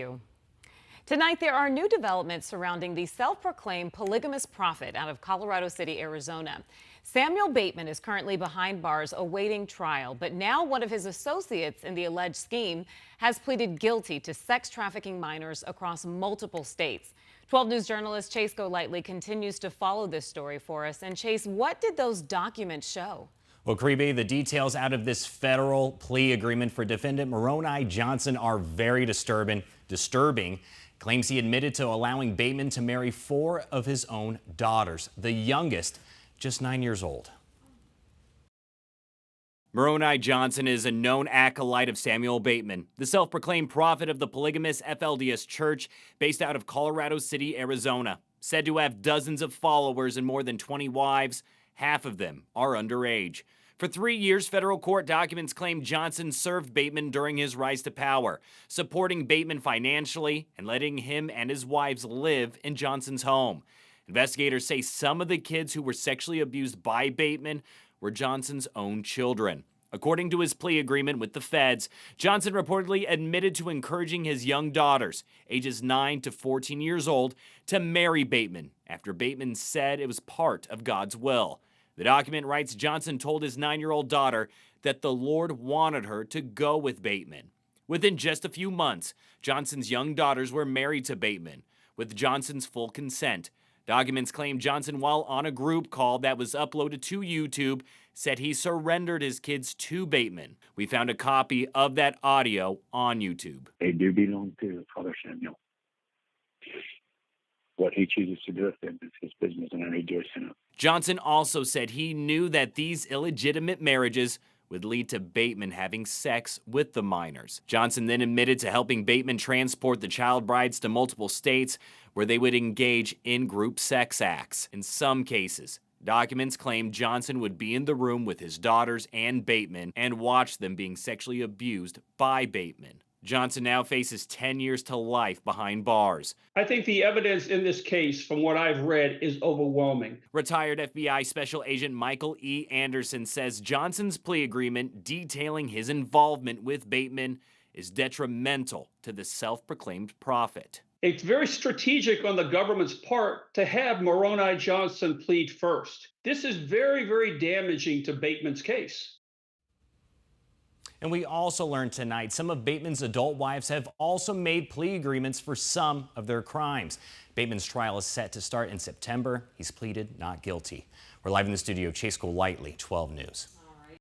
you. Tonight, there are new developments surrounding the self-proclaimed polygamous prophet out of Colorado City, Arizona. Samuel Bateman is currently behind bars awaiting trial, but now one of his associates in the alleged scheme has pleaded guilty to sex trafficking minors across multiple states. 12 News journalist Chase Golightly continues to follow this story for us. And Chase, what did those documents show? Well, Creepy, the details out of this federal plea agreement for defendant Moroni Johnson are very disturbing. Claims he admitted to allowing Bateman to marry 4 of his own daughters, the youngest just 9 years old. Moroni Johnson is a known acolyte of Samuel Bateman, the self-proclaimed prophet of the Polygamous FLDS Church based out of Colorado City, Arizona. Said to have dozens of followers and more than 20 wives. Half of them are underage. For 3 years, federal court documents claim Johnson served Bateman during his rise to power, supporting Bateman financially and letting him and his wives live in Johnson's home. Investigators say some of the kids who were sexually abused by Bateman were Johnson's own children. According to his plea agreement with the feds, Johnson reportedly admitted to encouraging his young daughters, ages 9 to 14 years old, to marry Bateman after Bateman said it was part of God's will. The document writes Johnson told his 9-year-old daughter that the Lord wanted her to go with Bateman. Within just a few months, Johnson's young daughters were married to Bateman, with Johnson's full consent. Documents claim Johnson, while on a group call that was uploaded to YouTube, said he surrendered his kids to Bateman. We found a copy of that audio on YouTube. They do belong to Father Samuel. What he chooses to do with them is his business, and I rejoice in it. Johnson also said he knew that these illegitimate marriages would lead to Bateman having sex with the minors. Johnson then admitted to helping Bateman transport the child brides to multiple states where they would engage in group sex acts. In some cases, documents claim Johnson would be in the room with his daughters and Bateman and watch them being sexually abused by Bateman. Johnson now faces 10 years to life behind bars. I think the evidence in this case, from what I've read, is overwhelming. Retired FBI Special Agent Michael E. Anderson says Johnson's plea agreement detailing his involvement with Bateman is detrimental to the self-proclaimed prophet. It's very strategic on the government's part to have Moroni Johnson plead first. This is very, very damaging to Bateman's case. And we also learned tonight some of Bateman's adult wives have also made plea agreements for some of their crimes. Bateman's trial is set to start in September. He's pleaded not guilty. We're live in the studio. Chase Golightly, 12 News.